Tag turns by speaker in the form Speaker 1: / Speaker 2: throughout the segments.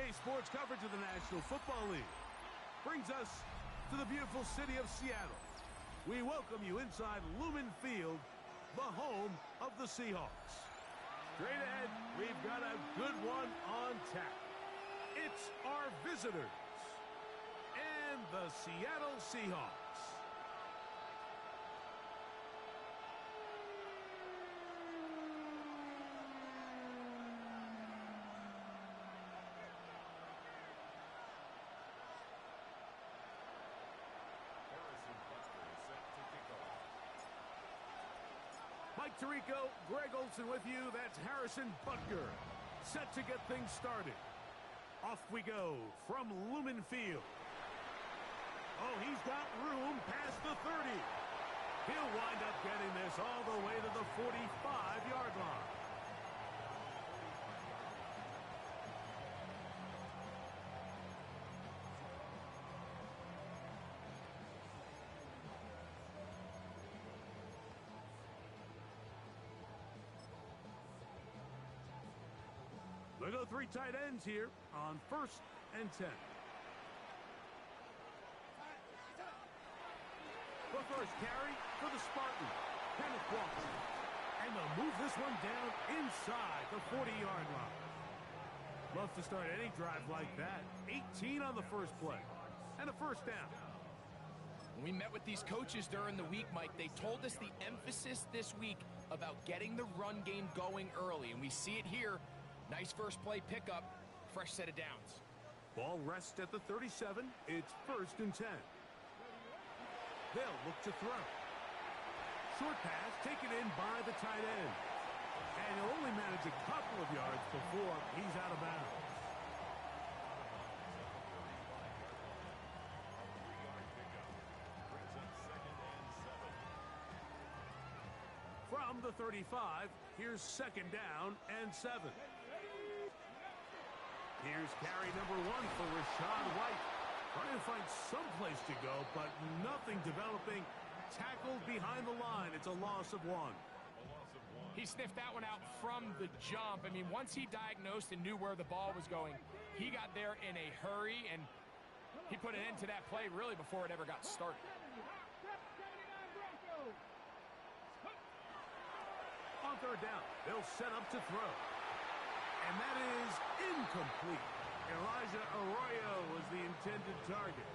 Speaker 1: Today's sports coverage of the National Football League brings us to the beautiful city of Seattle. We welcome you inside Lumen Field, the home of the Seahawks. Straight ahead, we've got a good one on tap. It's our visitors and the Seattle Seahawks. Mike Tirico, Greg Olson with you. That's Harrison Butker, set to get things started. Off we go from Lumen Field. Oh, he's got room past the 30. He'll wind up getting this all the way to the 45-yard line. We'll go three tight ends here on 1st and 10. The first carry for the Spartans. Kenneth Walker. And they'll move this one down inside the 40-yard line. Love to start any drive like that. 18 on the first play. And a first down.
Speaker 2: When we met with these coaches during the week, Mike, they told us the emphasis this week about getting the run game going early. And we see it here. Nice first play pickup, fresh set of downs.
Speaker 1: Ball rests at the 37. It's 1st and 10. They'll look to throw. Short pass taken in by the tight end. And he'll only manage a couple of yards before he's out of bounds. From the 35, here's 2nd down and 7. Here's carry number 1 for Rashad White. Trying to find some place to go, but nothing developing. Tackled behind the line. It's a loss of 1.
Speaker 2: He sniffed that one out from the jump. I mean, once he diagnosed and knew where the ball was going, he got there in a hurry, and he put an end to that play really before it ever got started.
Speaker 1: On 3rd down, they'll set up to throw. And that is incomplete. Elijah Arroyo was the intended target.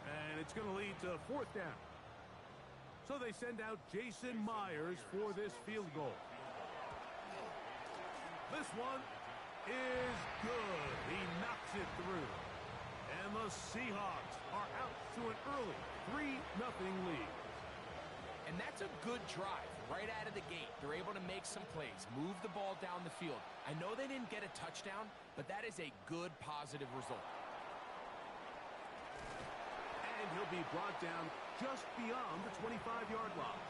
Speaker 1: And it's going to lead to 4th down. So they send out Jason Myers for this field goal. This one is good. He knocks it through. And the Seahawks are out to an early 3-0 lead.
Speaker 2: And that's a good drive right out of the gate. They're able to make some plays, move the ball down the field. I know they didn't get a touchdown, but that is a good, positive result.
Speaker 1: And he'll be brought down just beyond the 25-yard line.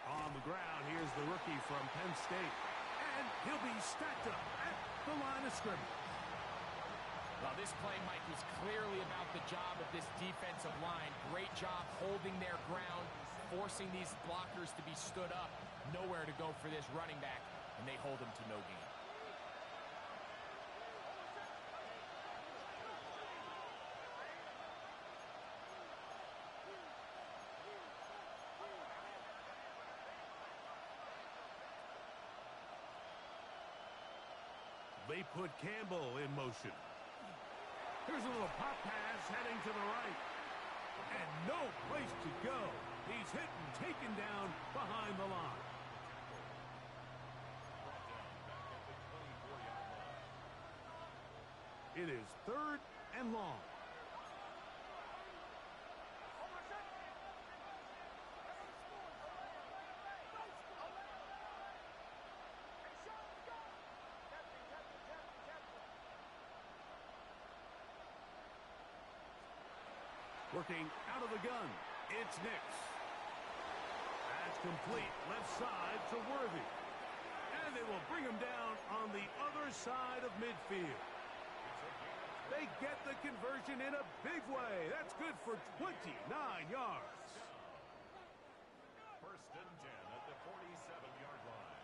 Speaker 1: On the ground, here's the rookie from Penn State. And he'll be stacked up at the line of scrimmage.
Speaker 2: Well, this play, Mike, was clearly about the job of this defensive line. Great job holding their ground, forcing these blockers to be stood up. Nowhere to go for this running back, and they hold him to no gain.
Speaker 1: They put Campbell in motion. Here's a little pop pass heading to the right. And no place to go. He's hit and taken down behind the line. It is 3rd and long. Working out of the gun, it's Nix. That's complete left side to Worthy. And they will bring him down on the other side of midfield. They get the conversion in a big way. That's good for 29 yards.
Speaker 3: First and 10 at the 47-yard line.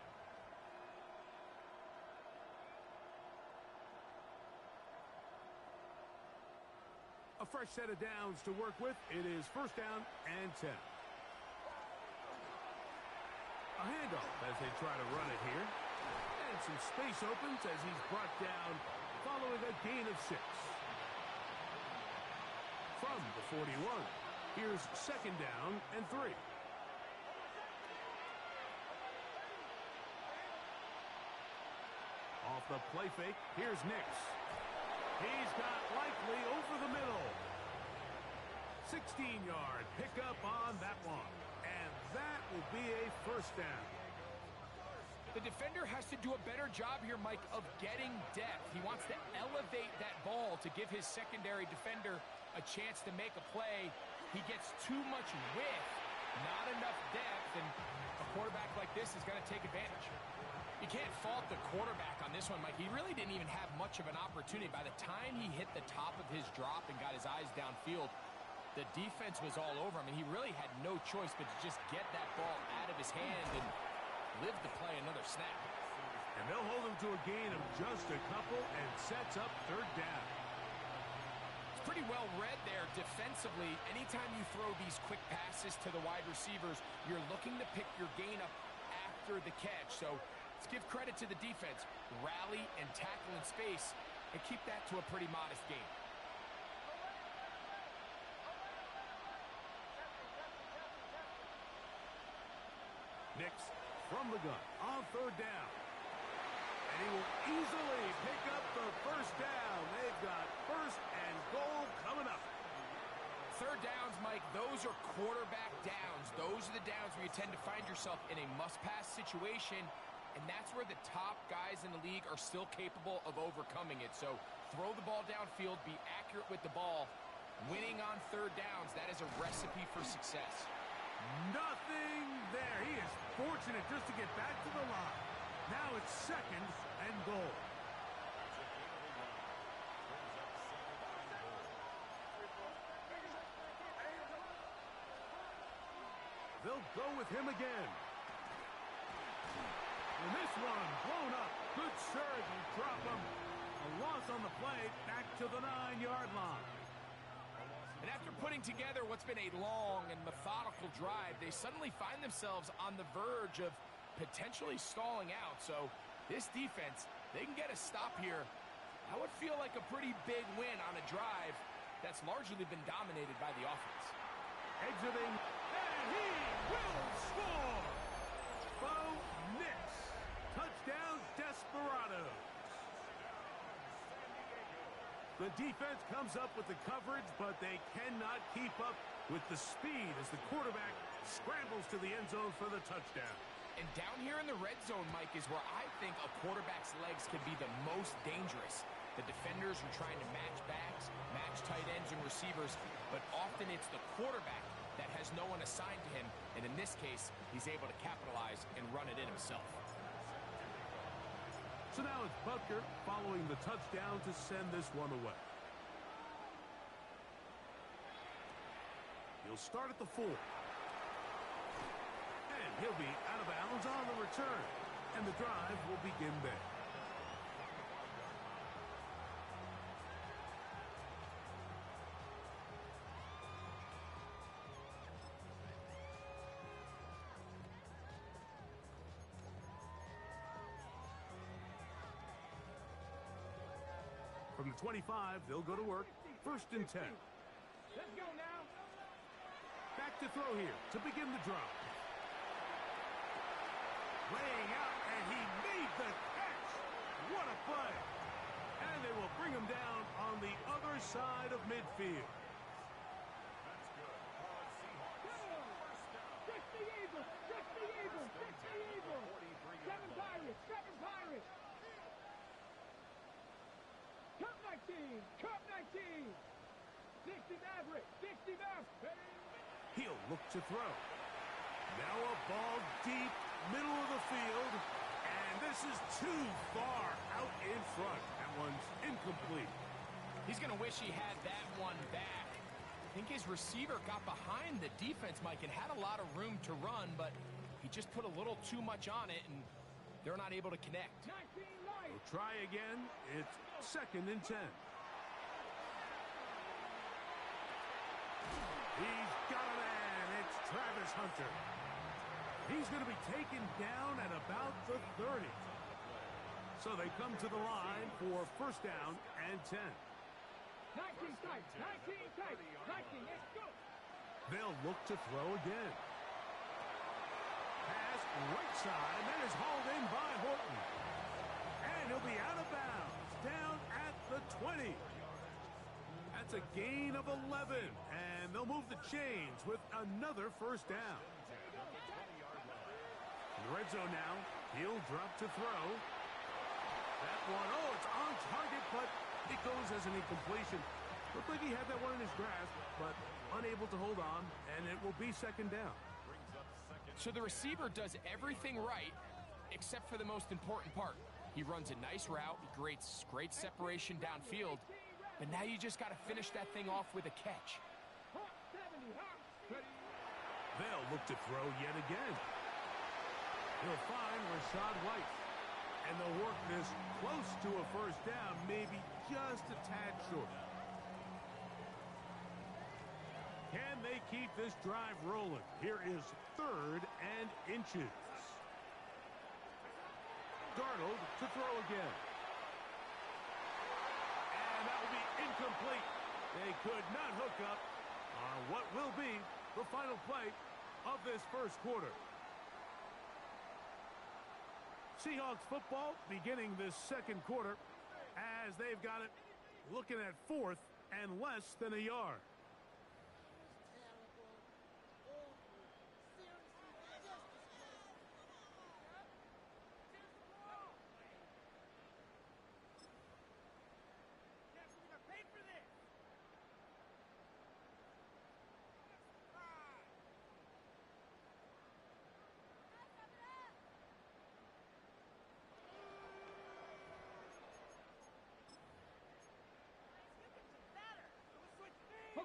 Speaker 1: A fresh set of downs to work with. It is first down and 10. A handoff as they try to run it here. And some space opens as he's brought down following a gain of 6. From the 41, here's second down and 3. Off the play fake, here's Nix. He's got Likely over the middle. 16-yard pickup on that one. And that will be a first down.
Speaker 2: The defender has to do a better job here, Mike, of getting depth. He wants to elevate that ball to give his secondary defender a chance to make a play. He gets too much width, not enough depth, and a quarterback like this is going to take advantage. You can't fault the quarterback on this one, Mike. He really didn't even have much of an opportunity. By the time he hit the top of his drop and got his eyes downfield, the defense was all over him, and he really had no choice but to just get that ball out of his hand and live to play another snap.
Speaker 1: And they'll hold him to a gain of just a couple and sets up third down.
Speaker 2: It's pretty well read there defensively. Anytime you throw these quick passes to the wide receivers, you're looking to pick your gain up after the catch. So let's give credit to the defense. Rally and tackle in space and keep that to a pretty modest gain.
Speaker 1: Nix from the gun on third down. And he will easily pick up the first down. They've got first and goal coming up.
Speaker 2: Third downs, Mike, those are quarterback downs. Those are the downs where you tend to find yourself in a must-pass situation, and that's where the top guys in the league are still capable of overcoming it. So throw the ball downfield, be accurate with the ball. Winning on third downs, that is a recipe for success.
Speaker 1: Nothing there. He is fortunate just to get back to the line. Now it's second and goal. They'll go with him again. And this one blown up. Good surge and drop him. A loss on the play back to the 9-yard line.
Speaker 2: And after putting together what's been a long and methodical drive, they suddenly find themselves on the verge of potentially stalling out. So this defense, they can get a stop here. That would feel like a pretty big win on a drive that's largely been dominated by the offense.
Speaker 1: Exiting, and he will score! Bo Nix. Touchdown, Desperados. The defense comes up with the coverage, but they cannot keep up with the speed as the quarterback scrambles to the end zone for the touchdown.
Speaker 2: And down here in the red zone, Mike, is where I think a quarterback's legs can be the most dangerous. The defenders are trying to match backs, match tight ends and receivers, but often it's the quarterback that has no one assigned to him, and in this case, he's able to capitalize and run it in himself.
Speaker 1: So now it's Butker following the touchdown to send this one away. He'll start at the 4. And he'll be out of bounds on the return. And the drive will begin there. From the 25, they'll go to work. First and 10.
Speaker 2: Let's go now.
Speaker 1: Back to throw here to begin the drive. Laying out, and he made the catch. What a play. And they will bring him down on the other side of midfield.
Speaker 3: That's good.
Speaker 4: Fix the Eagles! Fix the Eagles! Fix the Eagles! 7 Pirates! 7 Pirates! Cup 19! Cup 19! 60 Maverick. 60 Maverick.
Speaker 1: He'll look to throw. Now a ball deep, middle of the field. And this is too far out in front. That one's incomplete.
Speaker 2: He's going to wish he had that one back. I think his receiver got behind the defense, Mike, and had a lot of room to run, but he just put a little too much on it, and they're not able to connect.
Speaker 4: 19 light.
Speaker 1: We'll try again. It's 2nd and 10. He's got a man. It's Travis Hunter. He's going to be taken down at about the 30. So they come to the line for 1st down and 10.
Speaker 4: 19 tight. 19 tight. 19. Let's go.
Speaker 1: They'll look to throw again. Pass right side, and then is hauled in by Horton. And he'll be out of bounds, down at the 20. That's a gain of 11, and they'll move the chains with another 1st down. In the red zone now, he'll drop to throw. That one, it's on target, but it goes as an incompletion. Looked like he had that one in his grasp, but unable to hold on, and it will be 2nd down.
Speaker 2: So the receiver does everything right, except for the most important part. He runs a nice route, he creates great separation downfield, but now you just got to finish that thing off with a catch.
Speaker 1: They'll look to throw yet again. He'll find Rashad White. And they'll work this close to a 1st down, maybe just a tad short. Can they keep this drive rolling? Here is 3rd and inches. Darnold to throw again. And that will be incomplete. They could not hook up on what will be the final play of this 1st quarter. Seahawks football beginning this 2nd quarter as they've got it looking at 4th and less than a yard.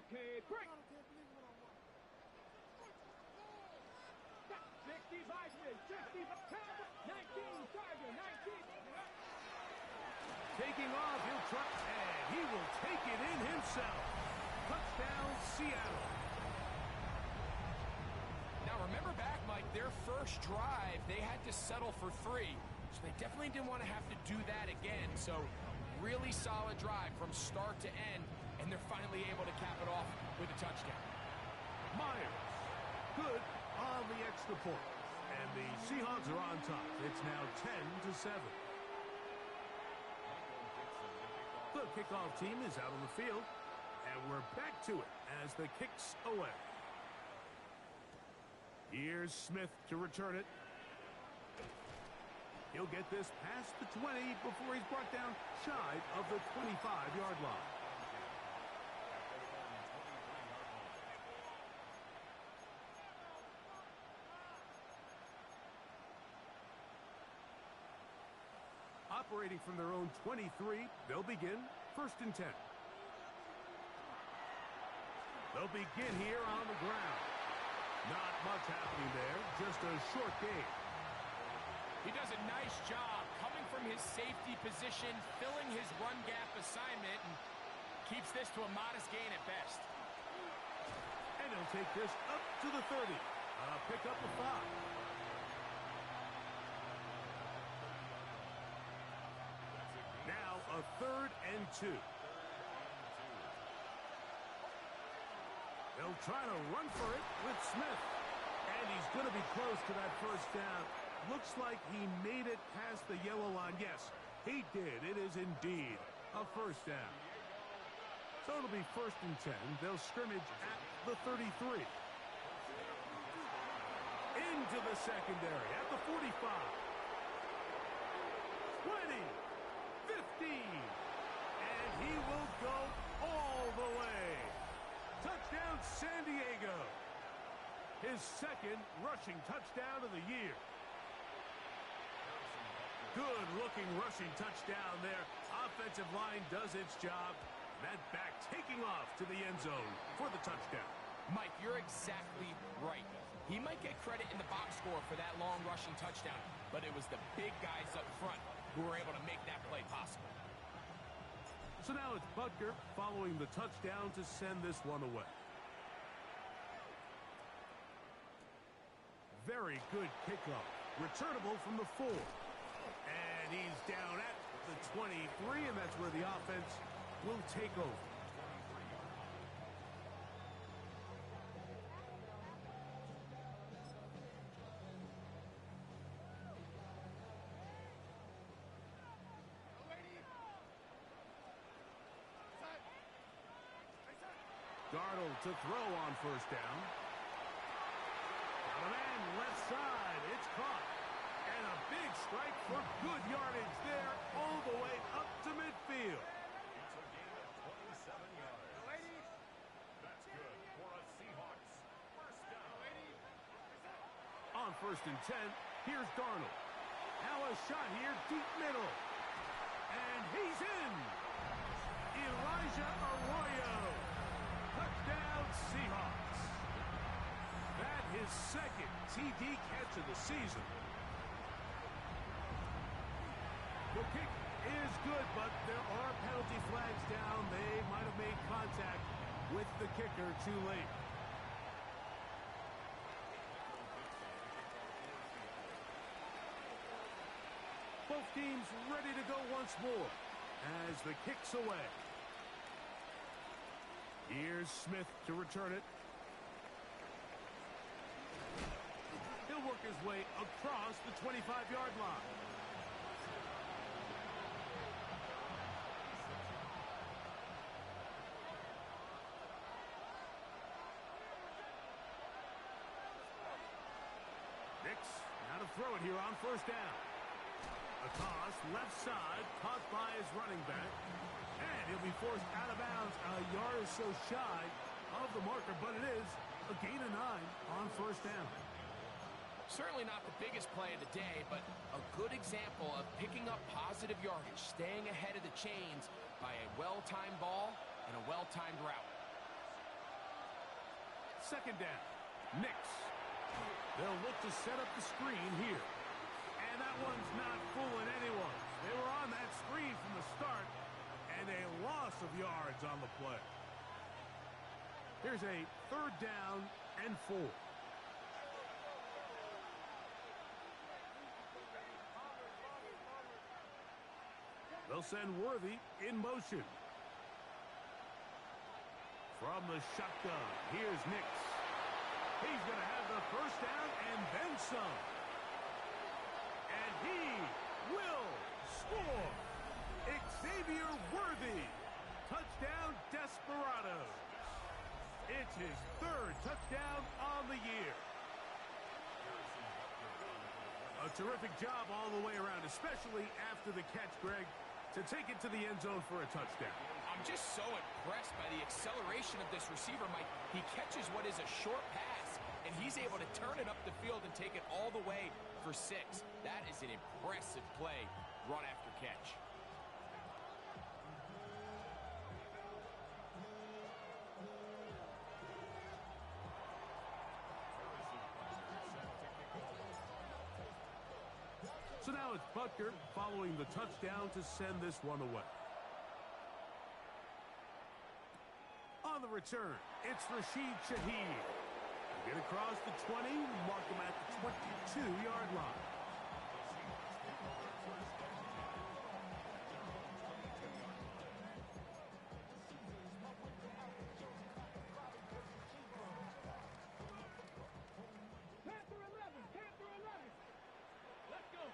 Speaker 4: Okay, break. 65 minutes. 65. 19 target. 19.
Speaker 1: Taking off, he'll try, and he will take it in himself. Touchdown, Seattle.
Speaker 2: Now remember back, Mike, their first drive, they had to settle for 3. So they definitely didn't want to have to do that again. So really solid drive from start to end. And they're finally able to cap it off with a touchdown.
Speaker 1: Myers, good on the extra point. And the Seahawks are on top. It's now 10-7. The kickoff team is out on the field. And we're back to it as the kick's away. Here's Smith to return it. He'll get this past the 20 before he's brought down shy of the 25-yard line. Operating from their own 23, they'll begin 1st and 10. They'll begin here on the ground. Not much happening there, just a short game.
Speaker 2: He does a nice job coming from his safety position, filling his run gap assignment, and keeps this to a modest gain at best.
Speaker 1: And he'll take this up to the 30. Pick up a 5. Now a 3rd and 2. They'll try to run for it with Smith. And he's going to be close to that 1st down. Looks like he made it past the yellow line. Yes, he did. It is indeed a 1st down. So it'll be 1st and 10. They'll scrimmage at the 33. Into the secondary at the 45. 20. 15. And he will go all the way. his second rushing touchdown of the year. Good-looking rushing touchdown there. Offensive line does its job. That back taking off to the end zone for the touchdown.
Speaker 2: Mike, you're exactly right. He might get credit in the box score for that long rushing touchdown, but it was the big guys up front who were able to make that play possible.
Speaker 1: So now it's Butker following the touchdown to send this one away. Very good kickoff. Returnable from the 4. And he's down at the 23, and that's where the offense will take over. Darnold to throw on first down. Got a man left side. It's caught. And a big strike for good yardage there all the way up to midfield.
Speaker 3: It's a gain of 27 yards. That's good for a Seahawks first down.
Speaker 1: On first and 10, here's Darnold. Now a shot here, deep middle. And he's in. Elijah Arroyo. Touchdown, Seahawks. That his second TD catch of the season. The kick is good, but there are penalty flags down. They might have made contact with the kicker too late. Both teams ready to go once more as the kick's away. Here's Smith to return it. He'll work his way across the 25-yard line. Nix, now to throw it here on first down. A toss, left side, caught by his running back. And he'll be forced out of bounds a yard or so shy of the marker, but it is a gain of 9 on first down.
Speaker 2: Certainly not the biggest play of the day, but a good example of picking up positive yardage, staying ahead of the chains by a well-timed ball and a well-timed route.
Speaker 1: Second down, Nix. They'll look to set up the screen here. And that one's not fooling anyone. They were on that screen from the start, and a loss of yards on the play. Here's a third down and 4. They'll send Worthy in motion. From the shotgun, here's Nix. He's going to have the first down and then some. And he will score. Xavier Worthy. Touchdown, Desperados. It's his third touchdown on the year. A terrific job all the way around, especially after the catch, Greg, to take it to the end zone for a touchdown.
Speaker 2: I'm just so impressed by the acceleration of this receiver, Mike. He catches what is a short pass, and he's able to turn it up the field and take it all the way for 6. That is an impressive play, run after catch.
Speaker 1: So now it's Butker following the touchdown to send this one away. On the return, it's Rashid Shaheed. Get across the 20, mark him at the 22-yard line.
Speaker 4: Panther 11, Panther 11. Let's go.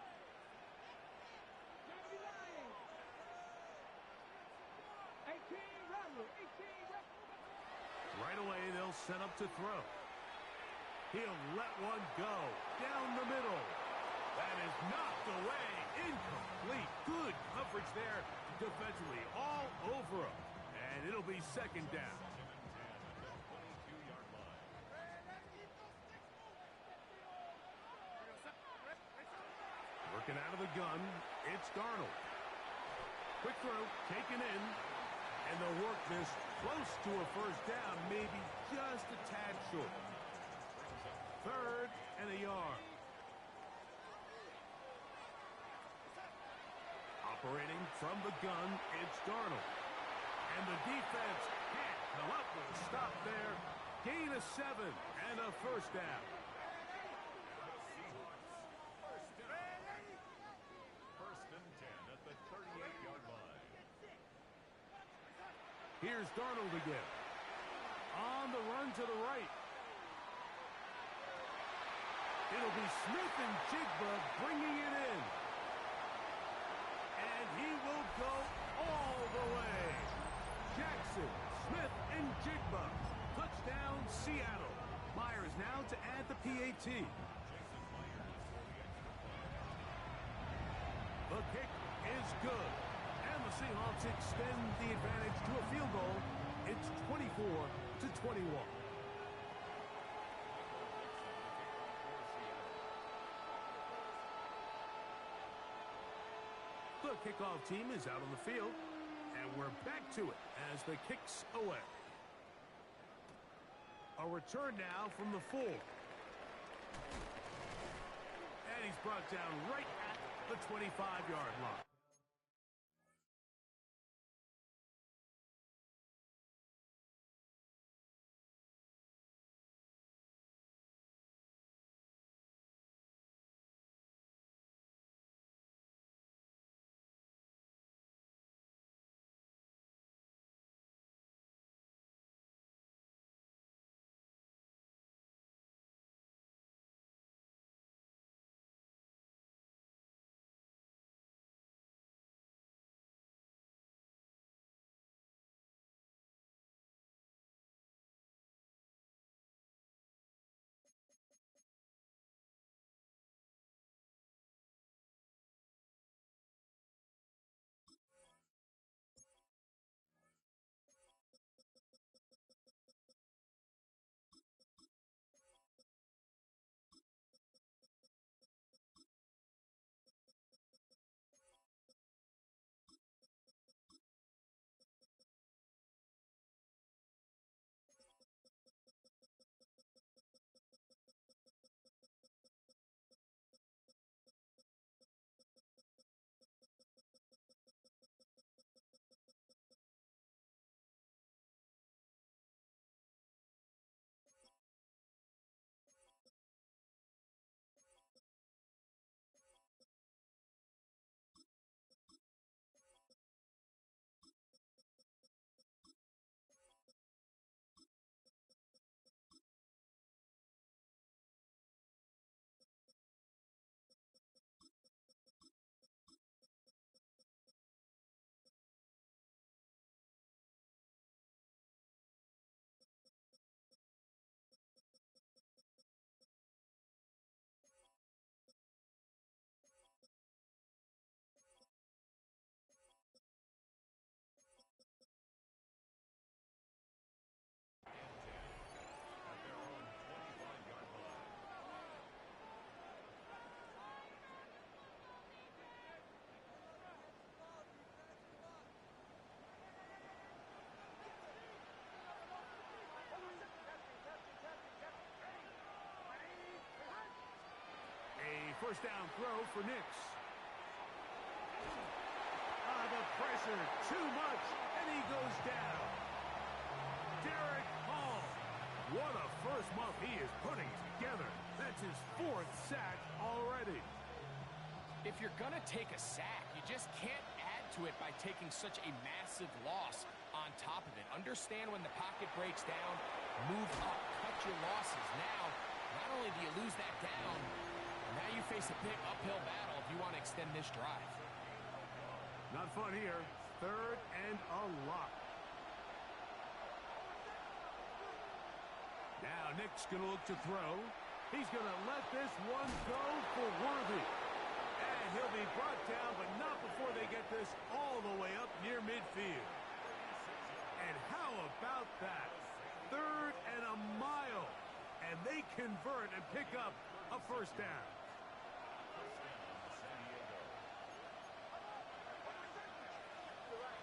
Speaker 4: Johnny Lions. 18 Rebel, 18 Rebel.
Speaker 1: Right away, they'll set up to throw. He'll let one go down the middle. That is knocked away. Incomplete. Good coverage there defensively. All over him. And it'll be second down. gun. It's Darnold. Quick throw, taken in. And they'll work this close to a first down, maybe just a tad short. 3rd and a yard. Operating from the gun, it's Darnold. And the defense can't come up with a stop there. Gain of 7 and a first down.
Speaker 3: First and 10 at the 38-yard line.
Speaker 1: Here's Darnold again. On the run to the right. It'll be Smith and Jigba bringing it in. And he will go all the way. Jackson, Smith, and Jigba. Touchdown, Seattle. Myers now to add the PAT. The kick is good. And the Seahawks extend the advantage to a field goal. It's 24-21. The kickoff team is out on the field, and we're back to it as the kick's away. A return now from the 4. And he's brought down right at the 25-yard line. First down throw for Nix. The pressure, too much, and he goes down. Derek Hall. What a first month he is putting together. That's his 4th sack already.
Speaker 2: If you're going to take a sack, you just can't add to it by taking such a massive loss on top of it. Understand when the pocket breaks down, move up, cut your losses. Now, not only do you lose that down, now you face a big uphill battle if you want to extend this drive.
Speaker 1: Not fun here. 3rd and a lot. Now Nick's going to look to throw. He's going to let this one go for Worthy. And he'll be brought down, but not before they get this all the way up near midfield. And how about that? 3rd and a mile. And they convert and pick up a first down.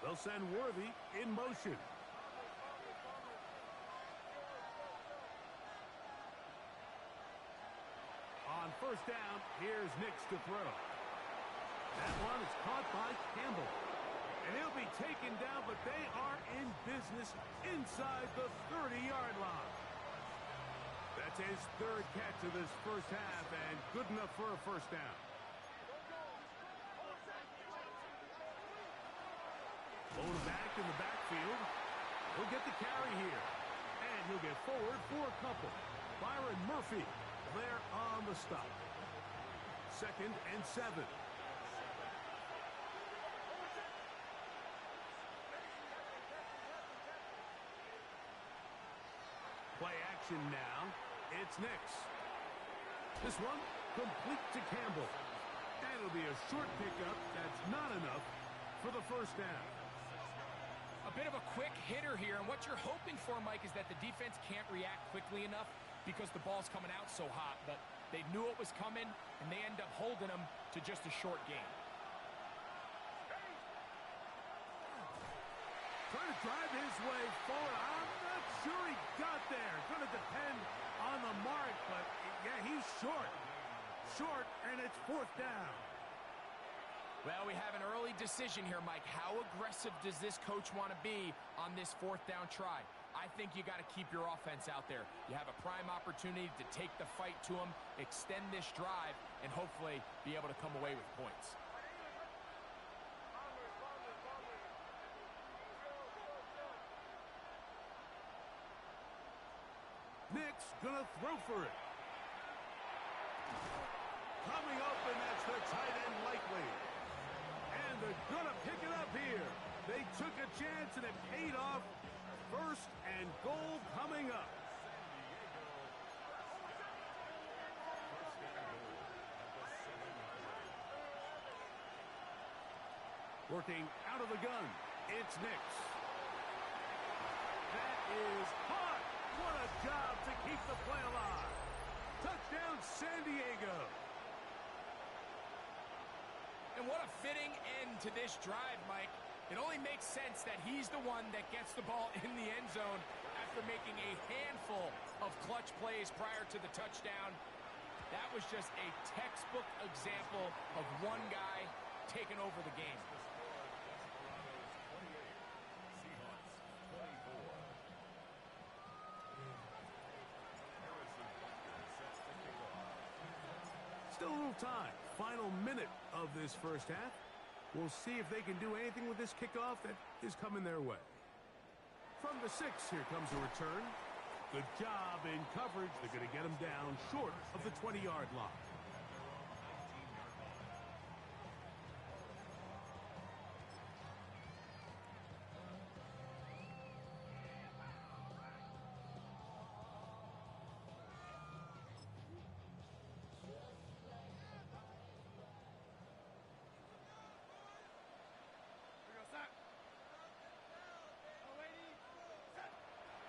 Speaker 1: They'll send Worthy in motion. On first down, here's Nix to throw. That one is caught by Campbell. And he'll be taken down, but they are in business inside the 30-yard line. That's his third catch of this first half, and good enough for a first down. Load him back in the backfield. He'll get the carry here. And he'll get forward for a couple. Byron Murphy there on the stop. 2nd and 7. Play action now. It's Nix. This one complete to Campbell. And it'll be a short pickup. That's not enough for the first down.
Speaker 2: A bit of a quick hitter here, and what you're hoping for, Mike, is that the defense can't react quickly enough because the ball's coming out so hot, but they knew it was coming, and they end up holding them to just a short game.
Speaker 1: Trying to drive his way forward. I'm not sure he got there. Going to depend on the mark, but yeah, he's short. Short, and it's 4th down.
Speaker 2: Well, we have an early decision here, Mike. How aggressive does this coach want to be on this 4th down try? I think you got to keep your offense out there. You have a prime opportunity to take the fight to them, extend this drive, and hopefully be able to come away with points.
Speaker 1: Nix gonna throw for it. Coming open, that's the tight end likely. And they're gonna pick it up here. They took a chance and it paid off. 1st and goal coming up. Working out of the gun. It's Nix. That is caught. What a job to keep the play alive. Touchdown, San Diego.
Speaker 2: And what a fitting end to this drive, Mike. It only makes sense that he's the one that gets the ball in the end zone after making a handful of clutch plays prior to the touchdown. That was just a textbook example of one guy taking over the game.
Speaker 1: Still a little time. Final minute of this first half. We'll see if they can do anything with this kickoff that is coming their way. From the 6, here comes a return. Good job in coverage. They're going to get him down short of the 20-yard line.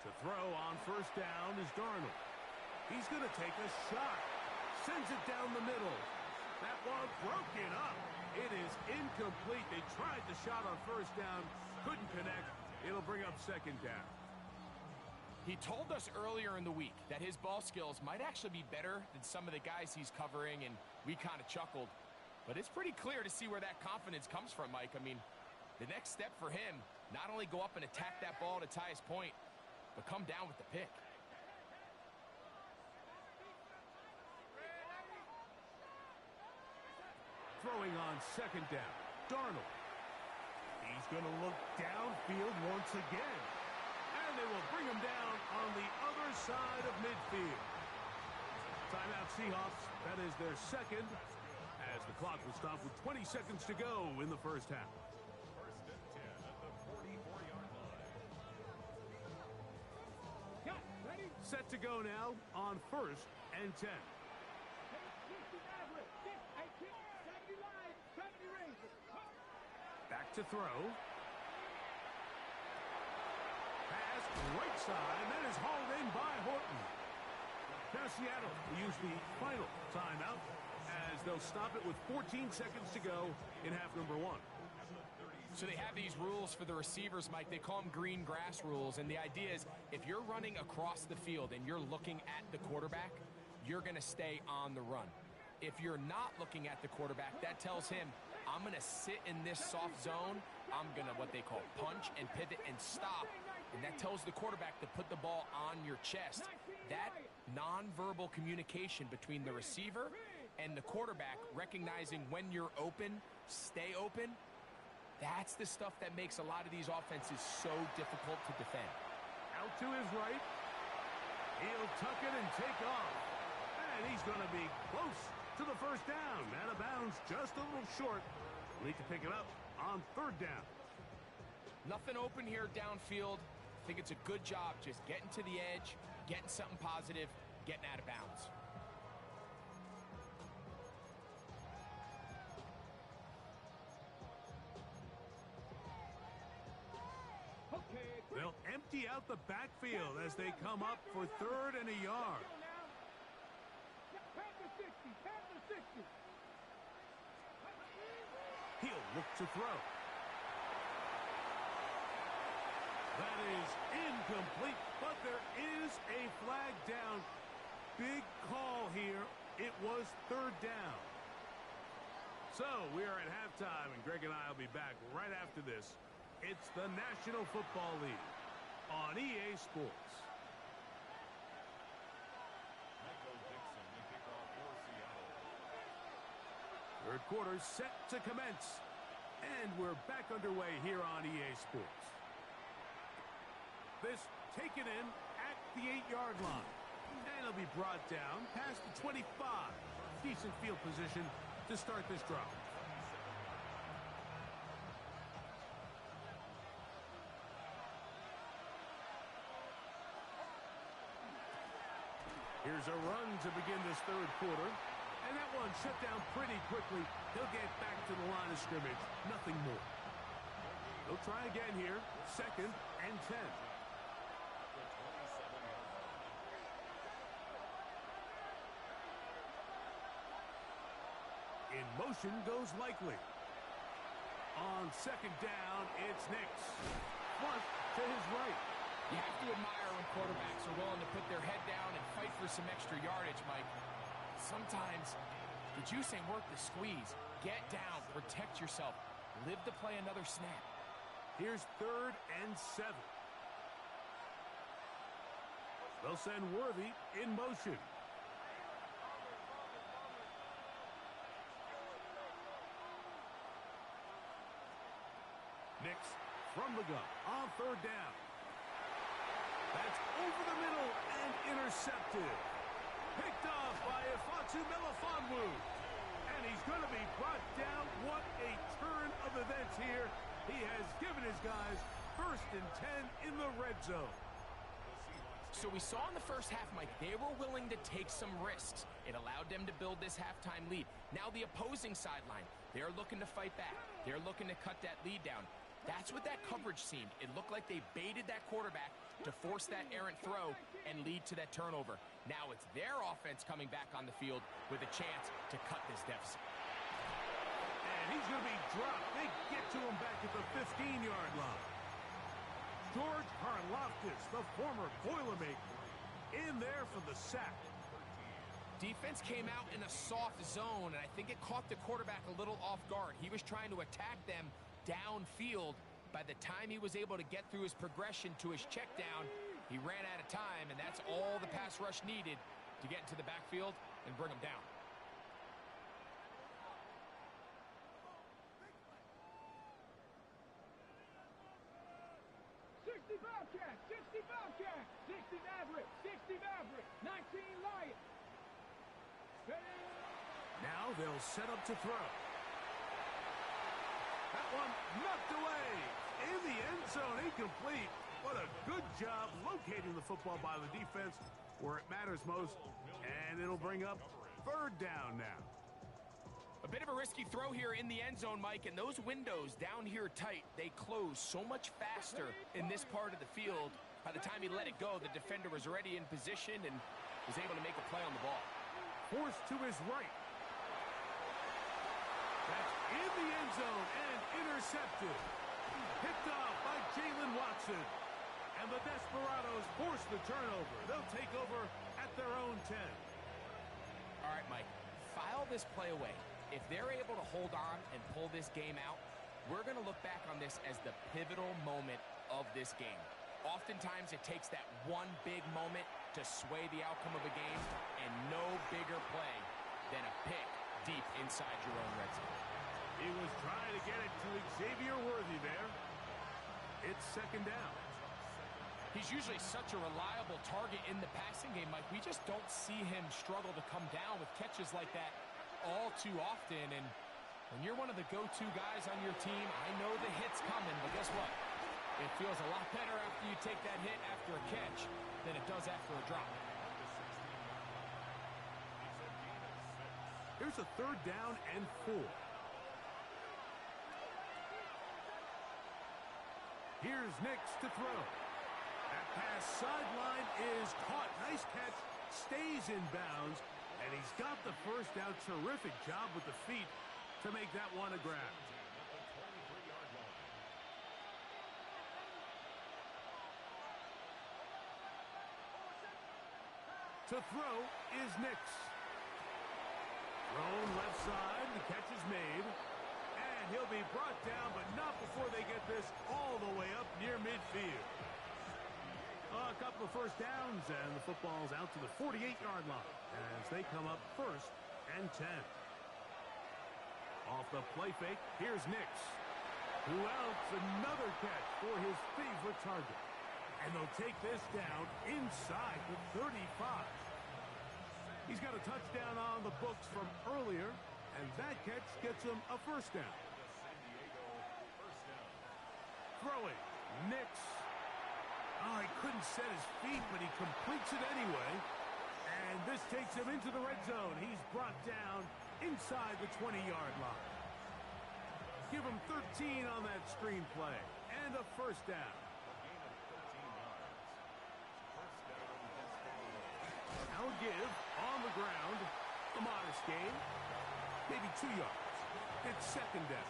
Speaker 1: To throw on first down is Darnold. He's going to take a shot. Sends it down the middle. That one broken up. It is incomplete. They tried the shot on first down. Couldn't connect. It'll bring up 2nd down.
Speaker 2: He told us earlier in the week that his ball skills might actually be better than some of the guys he's covering, and we kind of chuckled. But it's pretty clear to see where that confidence comes from, Mike. I mean, the next step for him, not only go up and attack that ball to tie his point, but come down with the pick.
Speaker 1: Throwing on 2nd down. Darnold. He's going to look downfield once again. And they will bring him down on the other side of midfield. Timeout Seahawks. That is their 2nd, as the clock will stop with 20 seconds to go in the first half.
Speaker 3: 1st and 10 at the 44-yard line.
Speaker 4: Ready?
Speaker 1: Set to go now on 1st and 10. Back to throw. Pass right side. That is hauled in by Horton. Now Seattle will use the final timeout as they'll stop it with 14 seconds to go in half number 1.
Speaker 2: So they have these rules for the receivers, Mike. They call them green grass rules, and the idea is if you're running across the field and you're looking at the quarterback, you're going to stay on the run. If you're not looking at the quarterback, that tells him, I'm going to sit in this soft zone. I'm going to, what they call, punch and pivot and stop. And that tells the quarterback to put the ball on your chest. That nonverbal communication between the receiver and the quarterback, recognizing when you're open, stay open, that's the stuff that makes a lot of these offenses so difficult to defend.
Speaker 1: Out to his right. He'll tuck it and take off. And he's going to be close to the first down. Out of bounds, just a little short. Need to pick it up on third down.
Speaker 2: Nothing open here downfield. I think it's a good job just getting to the edge, getting something positive, getting out of bounds.
Speaker 1: They'll empty out the backfield as they come up for third and a yard. He'll look to throw. That is incomplete, but there is a flag down. Big call here. It was third down. So we are at halftime, and Greg and I will be back right after this. It's the National Football League on EA Sports. Third quarter set to commence, and we're back underway here on EA Sports. This taken in at the 8-yard line, and it'll be brought down past the 25. Decent field position to start this drive. Here's a run to begin this third quarter. And that one shut down pretty quickly. He'll get back to the line of scrimmage. Nothing more. He'll try again here. Second and 10. In motion goes Likely. On second down, it's Nix. Front to his right.
Speaker 2: You have to admire when quarterbacks are willing to put their head down and fight for some extra yardage, Mike. Sometimes the juice ain't worth the squeeze. Get down, protect yourself, live to play another snap.
Speaker 1: Here's third and 7. They'll send Worthy in motion. Nix from the gun on third down. That's over the middle and intercepted. Picked off by Ifeatu Melifonwu. And he's going to be brought down. What a turn of events here. He has given his guys first and 10 in the red zone.
Speaker 2: So we saw in the first half, Mike, they were willing to take some risks. It allowed them to build this halftime lead. Now the opposing sideline, they're looking to fight back. They're looking to cut that lead down. That's what that coverage seemed. It looked like they baited that quarterback to force that errant throw and lead to that turnover. Now it's their offense coming back on the field with a chance to cut this deficit.
Speaker 1: And he's going to be dropped. They get to him back at the 15-yard line. George Karlaftis, the former Boilermaker, in there for the sack.
Speaker 2: Defense came out in a soft zone, and I think it caught the quarterback a little off guard. He was trying to attack them downfield. By the time he was able to get through his progression to his check down, he ran out of time, and that's all the pass rush needed to get into the backfield and bring him down.
Speaker 4: Bobcat, 60 Bobcat, 60 Maverick, 60 Maverick, 19 Lion.
Speaker 1: Now they'll set up to throw. That one knocked away in the end zone, incomplete. What a good job locating the football by the defense where it matters most, and it'll bring up third down now.
Speaker 2: A bit of a risky throw here in the end zone, Mike, and those windows down here tight, they close so much faster in this part of the field. By the time he let it go, the defender was already in position and was able to make a play on the ball.
Speaker 1: Forced to his right. That's in the end zone and intercepted. Picked off by Jalen Watson. And the Desperados force the turnover. They'll take over at their own 10.
Speaker 2: All right, Mike, file this play away. If they're able to hold on and pull this game out, we're going to look back on this as the pivotal moment of this game. Oftentimes, it takes that one big moment to sway the outcome of a game, and no bigger play than a pick deep inside your own red zone.
Speaker 1: He was trying to get it to Xavier Worthy there. It's second down.
Speaker 2: He's usually such a reliable target in the passing game, Mike. We just don't see him struggle to come down with catches like that all too often. And when you're one of the go-to guys on your team, I know the hit's coming, but guess what? It feels a lot better after you take that hit after a catch than it does after a drop.
Speaker 1: Here's a third down and 4. Here's Nix to throw. That pass sideline is caught. Nice catch. Stays in bounds. And he's got the first down. Terrific job with the feet to make that one a grab. To throw is Nix. Thrown left side. The catch is made. And he'll be brought down, but not before they get this all the way up near midfield. A couple of first downs, and the football's out to the 48-yard line as they come up first and 10. Off the play fake, here's Nix. Who else? Another catch for his favorite target. And they'll take this down inside the 35. He's got a touchdown on the books from earlier, and that catch gets him a first down. Throwing, Nix. Oh, he couldn't set his feet, but he completes it anyway. And this takes him into the red zone. He's brought down inside the 20-yard line. Give him 13 on that screen play. And a first down. Now a give on the ground. A modest gain. Maybe 2 yards. It's second down.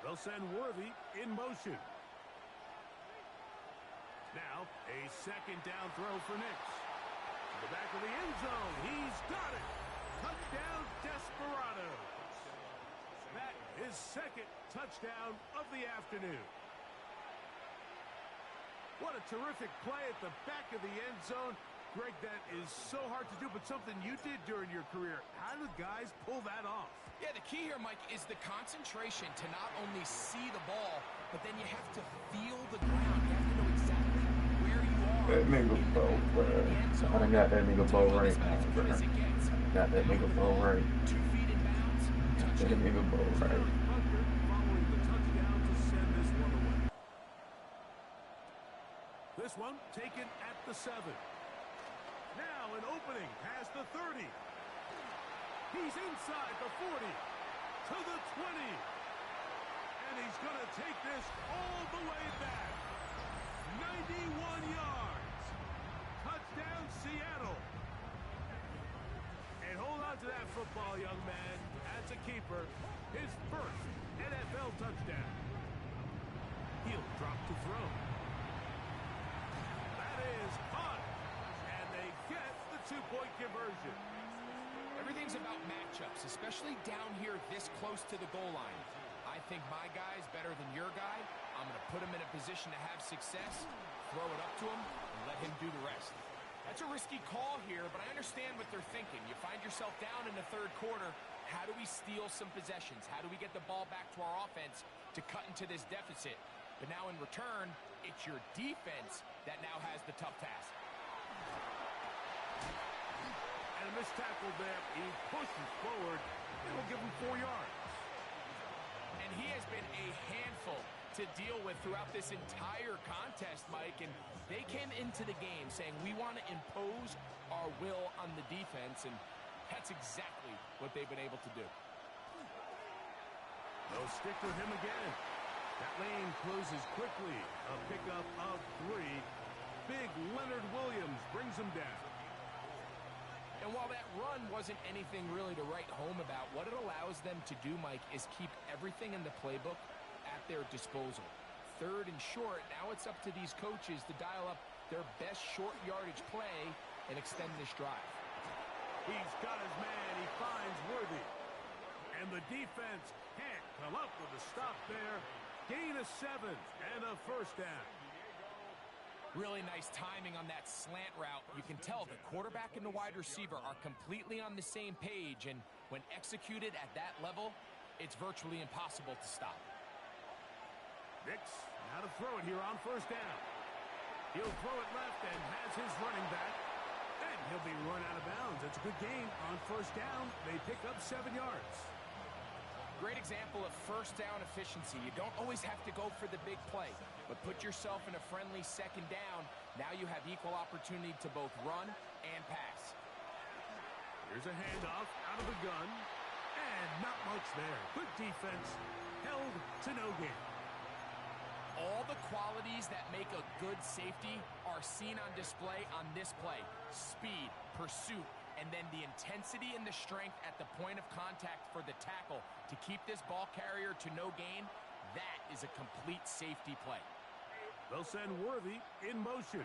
Speaker 1: They'll send Worthy in motion. Now, a second down throw for Nix. To the back of the end zone. He's got it. Touchdown, Desperados. That is second touchdown of the afternoon. What a terrific play at the back of the end zone. Greg, that is so hard to do, but something you did during your career. How do guys pull that off?
Speaker 2: Yeah, the key here, Mike, is the concentration to not only see the ball, but then you have to feel the ground. You have to know exactly where you are.
Speaker 5: That nigga Bo, I done got that nigga Bo right now, bro. Got that nigga Bo right.
Speaker 2: 2 feet in bounds.
Speaker 5: That nigga Bo right.
Speaker 1: Following the touchdown to send this one away. This one taken at the 7. Now an opening past the 30. He's inside the 40 to the 20. And he's going to take this all the way back. 91 yards. Touchdown, Seattle. And hold on to that football, young man. That's a keeper. His first NFL touchdown. He'll drop to throw. That is caught. And they get the 2-point conversion.
Speaker 2: Everything's about matchups, especially down here this close to the goal line. I think my guy's better than your guy. I'm going to put him in a position to have success, throw it up to him, and let him do the rest. That's a risky call here, but I understand what they're thinking. You find yourself down in the third quarter. How do we steal some possessions? How do we get the ball back to our offense to cut into this deficit? But now in return, it's your defense that now has the tough task.
Speaker 1: And a missed tackle there. He pushes forward. It'll give him 4 yards.
Speaker 2: And he has been a handful to deal with throughout this entire contest, Mike. And they came into the game saying, we want to impose our will on the defense. And that's exactly what they've been able to do.
Speaker 1: They'll stick with him again. That lane closes quickly. A pickup of 3. Big Leonard Williams brings him down.
Speaker 2: And while that run wasn't anything really to write home about, what it allows them to do, Mike, is keep everything in the playbook at their disposal. 3rd and short, now it's up to these coaches to dial up their best short yardage play and extend this drive.
Speaker 1: He's got his man. He finds Worthy. And the defense can't come up with a stop there. Gain of 7 and a first down.
Speaker 2: Really nice timing on that slant route. You can tell the quarterback and the wide receiver are completely on the same page, and when executed at that level, it's virtually impossible to stop.
Speaker 1: Nix, now to throw it here on first down. He'll throw it left and has his running back. And he'll be run out of bounds. It's a good game on first down. They pick up 7 yards.
Speaker 2: Great example of first down efficiency. You don't always have to go for the big play, but put yourself in a friendly second down. Now you have equal opportunity to both run and pass.
Speaker 1: Here's a handoff out of the gun. And not much there. Good defense. Held to no gain.
Speaker 2: All the qualities that make a good safety are seen on display on this play. Speed, pursuit, and then the intensity and the strength at the point of contact for the tackle to keep this ball carrier to no gain. That is a complete safety play.
Speaker 1: They'll send Worthy in motion.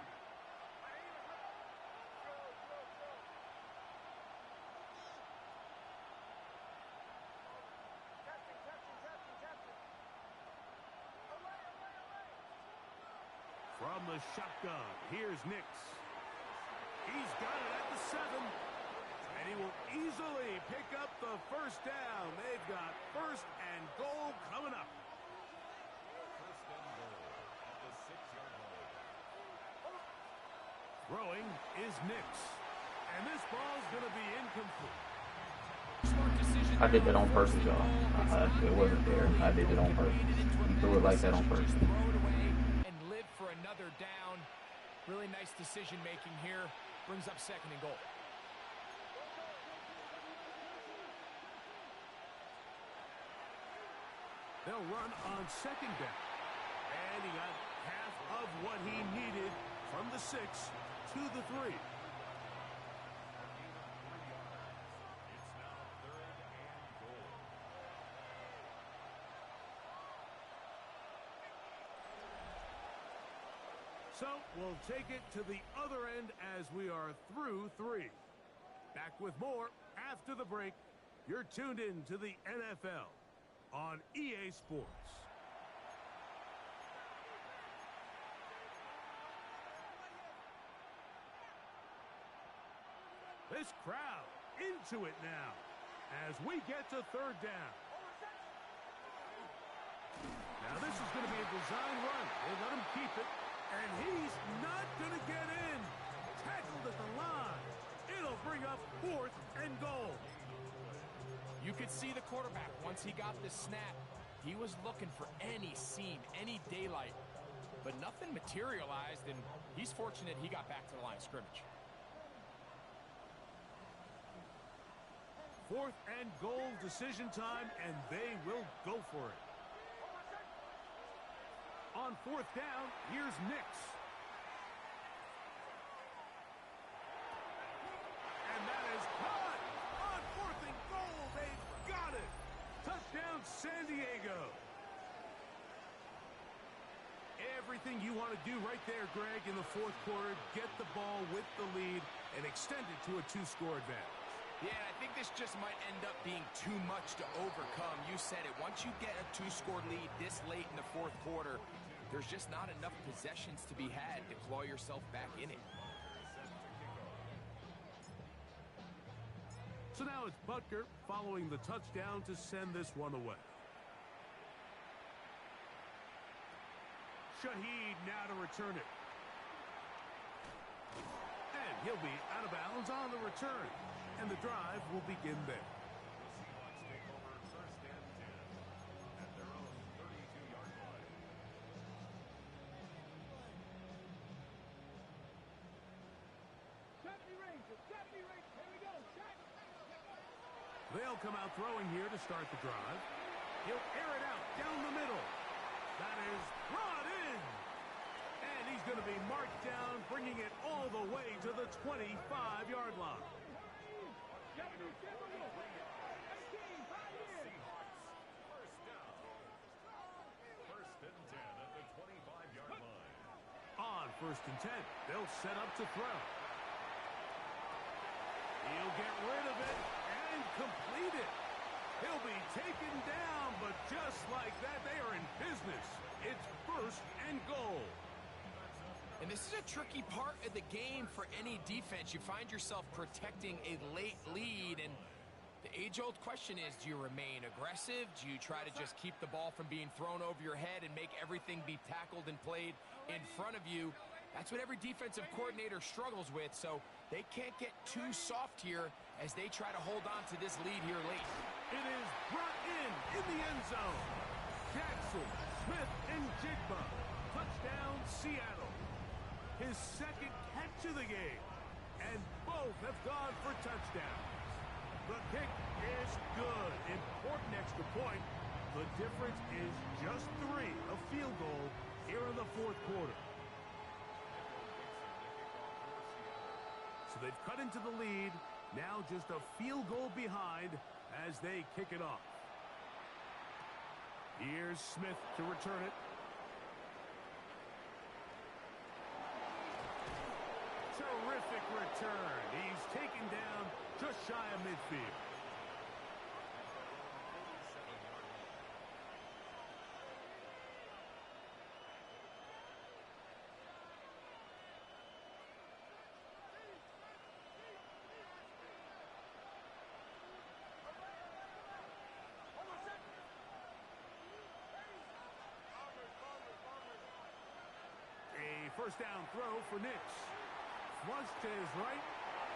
Speaker 1: From the shotgun, here's Nix. He's got it at the 7. And he will easily pick up the first down. They've got first and goal coming up.
Speaker 3: First and goal at the 6-yard line.
Speaker 1: Throwing is Nix. And this ball's going to be incomplete.
Speaker 5: I did that on purpose, y'all. It wasn't there. I did it on purpose. He threw it like that on purpose.
Speaker 2: And live for another down. Really nice decision making here. Brings up second and goal.
Speaker 1: They'll run on second down. And he got half of what he needed from the 6 to the 3.
Speaker 3: It's now 3rd and goal.
Speaker 1: So we'll take it to the other end as we are through 3. Back with more after the break. You're tuned in to the NFL on EA Sports. This crowd into it now as we get to 3rd down. Now this is going to be a design run. They let him keep it, and he's not going to get in. Tackled at the line. It'll bring up 4th and goal.
Speaker 2: You could see the quarterback once he got the snap. He was looking for any seam, any daylight, but nothing materialized, and he's fortunate he got back to the line of scrimmage.
Speaker 1: 4th and goal, decision time, and they will go for it. On 4th down, here's Nix. And that is caught. On 4th and goal, they've got it. Touchdown, San Diego. Everything you want to do right there, Greg, in the 4th quarter, get the ball with the lead and extend it to a 2-score advantage.
Speaker 2: Yeah, I think this just might end up being too much to overcome. You said it. Once you get a 2-score lead this late in the 4th quarter, there's just not enough possessions to be had to claw yourself back in it.
Speaker 1: So now it's Butker following the touchdown to send this one away. Shaheed now to return it. And he'll be out of bounds on the return. And the drive will begin there.
Speaker 3: The Seahawks take over first and 10 at their own 32-yard line.
Speaker 4: Shot me Rangers. Here we go. Shot.
Speaker 1: They'll come out throwing here to start the drive. He'll air it out down the middle. That is brought in. And he's going to be marked down, bringing it all the way to the 25-yard line. On 1st and 10, they'll set up to throw. He'll get rid of it and complete it. He'll be taken down, but just like that, they are in business. It's 1st and goal.
Speaker 2: And this is a tricky part of the game for any defense. You find yourself protecting a late lead, and the age-old question is, do you remain aggressive? Do you try to just keep the ball from being thrown over your head and make everything be tackled and played in front of you? That's what every defensive coordinator struggles with, so they can't get too soft here as they try to hold on to this lead here late.
Speaker 1: It is brought in the end zone. Jackson, Smith, and Jigba. Touchdown, Seattle. His second catch of the game, and both have gone for touchdowns. The kick is good. Important extra point. The difference is just 3, a field goal here in the 4th quarter. So they've cut into the lead. Now just a field goal behind as they kick it off. Here's Smith to return it. Terrific return. He's taken down just shy of midfield. A 1st down throw for Nix. Flush to his right,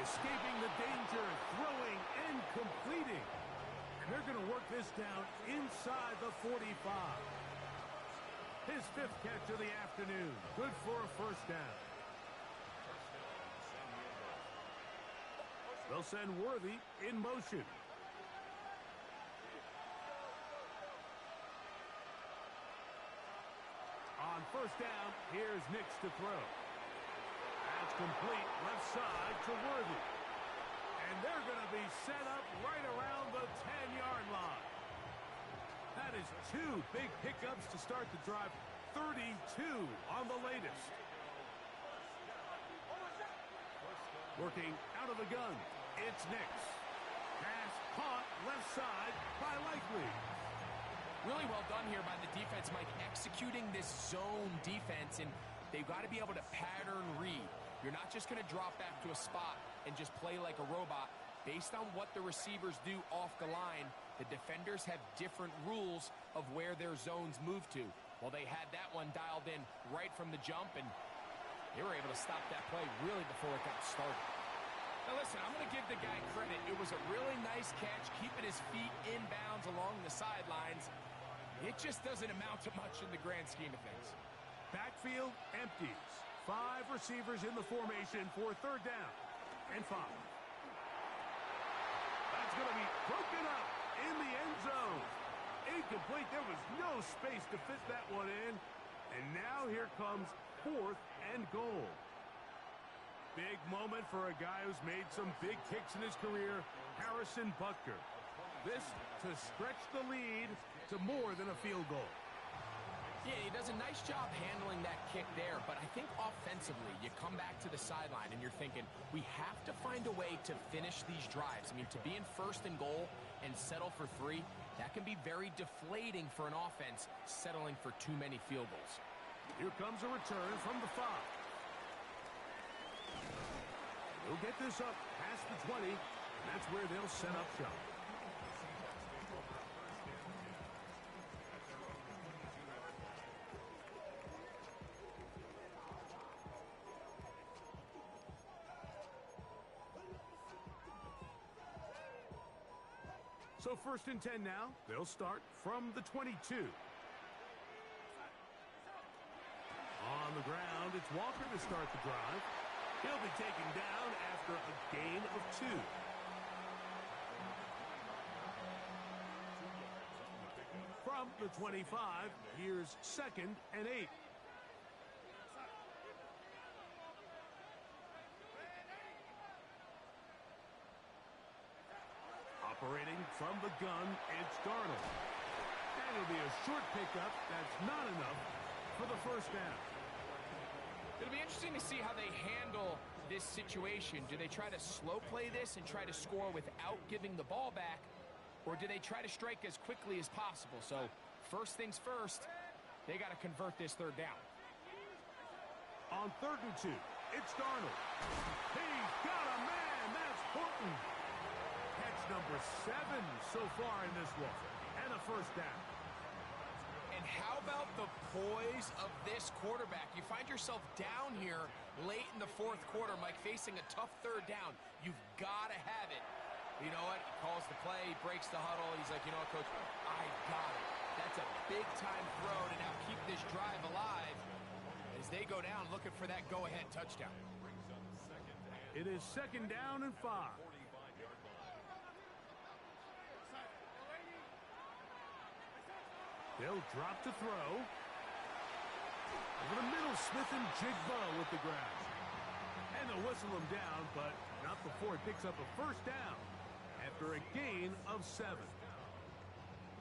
Speaker 1: escaping the danger, throwing and completing. And they're going to work this down inside the 45. His 5th catch of the afternoon. Good for a 1st down. They'll send Worthy in motion. On 1st down, here's Nix to throw. That's complete, left side to Worthy. And they're going to be set up right around the 10-yard line. That is 2 big pickups to start the drive. 32 on the latest. Working out of the gun, it's Nix. Pass caught left side by Likely.
Speaker 2: Really well done here by the defense, Mike, executing this zone defense, and they've got to be able to pattern read. You're not just going to drop back to a spot and just play like a robot. Based on what the receivers do off the line, the defenders have different rules of where their zones move to. Well, they had that one dialed in right from the jump, and they were able to stop that play really before it got started. Now listen, I'm going to give the guy credit. It was a really nice catch, keeping his feet inbounds along the sidelines. It just doesn't amount to much in the grand scheme of things.
Speaker 1: Backfield empties. 5 receivers in the formation for 3rd down and 5. That's going to be broken up in the end zone. Incomplete. There was no space to fit that one in. And now here comes 4th and goal. Big moment for a guy who's made some big kicks in his career, Harrison Butker. This to stretch the lead to more than a field goal.
Speaker 2: Yeah, he does a nice job handling that kick there, but I think offensively, you come back to the sideline and you're thinking, we have to find a way to finish these drives. I mean, to be in 1st and goal and settle for 3, that can be very deflating for an offense settling for too many field goals.
Speaker 1: Here comes a return from the 5. They'll get this up past the 20, and that's where they'll set up shop. So 1st and 10 now. They'll start from the 22. On the ground, it's Walker to start the drive. He'll be taken down after a gain of 2. the 25. Here's 2nd and 8. Operating from the gun, it's Darnold. And it'll be a short pickup. That's not enough for the first down.
Speaker 2: It'll be interesting to see how they handle this situation. Do they try to slow play this and try to score without giving the ball back? Or do they try to strike as quickly as possible? So first things first, they got to convert this 3rd down.
Speaker 1: On 3rd and 2, it's Darnold. He's got a man. That's Horton. Catch number 7 so far in this one. And a first down.
Speaker 2: And how about the poise of this quarterback? You find yourself down here late in the 4th quarter, Mike, facing a tough 3rd down. You've got to have it. You know what? He calls the play, he breaks the huddle. He's like, you know what, Coach? I got it. That's a big-time throw to now keep this drive alive as they go down looking for that go-ahead touchdown.
Speaker 1: It is 2nd down and 5. They'll drop to throw. Over the middle, Smith and Jigba with the grab. And they'll whistle him down, but not before it picks up a first down after a gain of 7.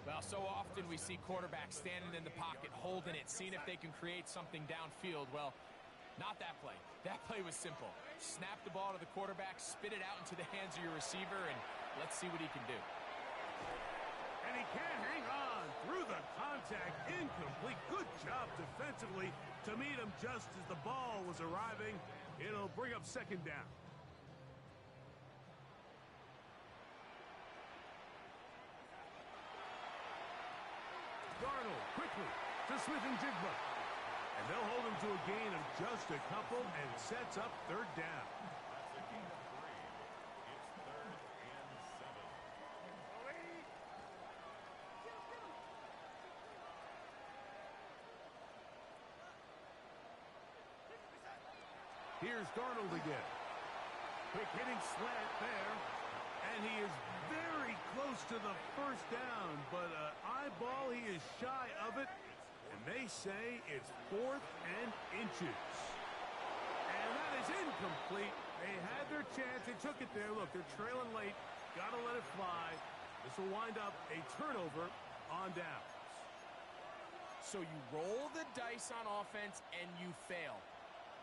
Speaker 2: Well, so often we see quarterbacks standing in the pocket, holding it, seeing if they can create something downfield. Well, not that play. That play was simple. Snap the ball to the quarterback, spit it out into the hands of your receiver, and let's see what he can do.
Speaker 1: And he can't hang on through the contact. Incomplete. Good job defensively to meet him just as the ball was arriving. It'll bring up 2nd down. Darnold quickly to Smith and Jigba. And they'll hold him to a gain of just a couple and sets up 3rd down. Here's Darnold again. Quick hitting slant there. And he is very close to the first down, but eyeball, he is shy of it. And they say it's 4th and inches. And that is incomplete. They had their chance. They took it there. Look, they're trailing late. Got to let it fly. This will wind up a turnover on downs.
Speaker 2: So you roll the dice on offense and you fail.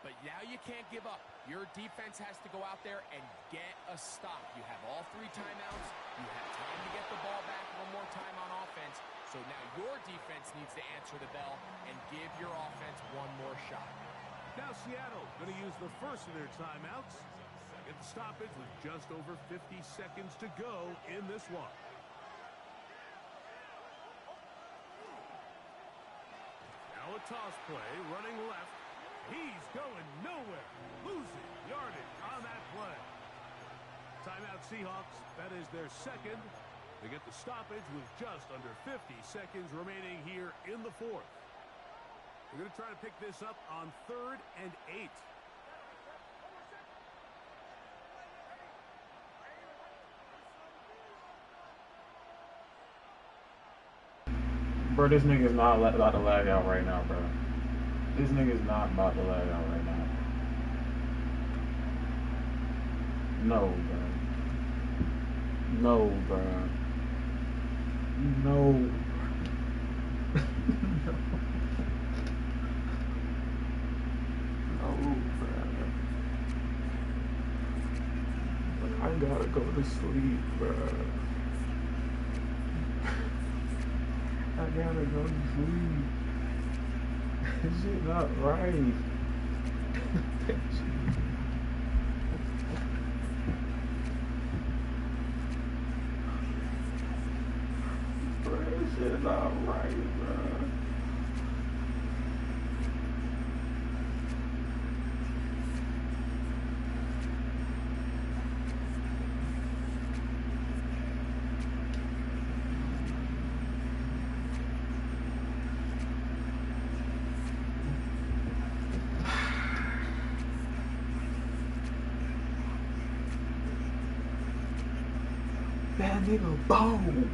Speaker 2: But now you can't give up. Your defense has to go out there and get a stop. You have all 3 timeouts. You have time to get the ball back one more time on offense. So now your defense needs to answer the bell and give your offense one more shot.
Speaker 1: Now Seattle going to use the first of their timeouts. Get the stoppage with just over 50 seconds to go in this one. Now a toss play, running left. He's going nowhere. Losing yardage on that play. Timeout Seahawks. That is their 2nd. They get the stoppage with just under 50 seconds remaining here in the 4th. They're going to try to pick this up on 3rd and 8.
Speaker 5: Bro, this nigga's not about to lag out right now, bro. This nigga's not about to lag out right now. No, bro. No, bro. No. No, bro. I gotta go to sleep, bro. I gotta go to sleep. This shit not right. Bro, this shit not right, bro. That nigga bold.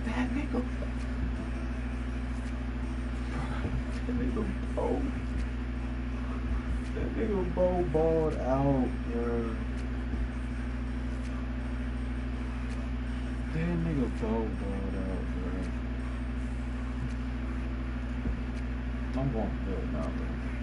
Speaker 5: That nigga. That nigga Bo balled out, bro. That nigga Bo balled out, bro. I'm going to do it now, bro.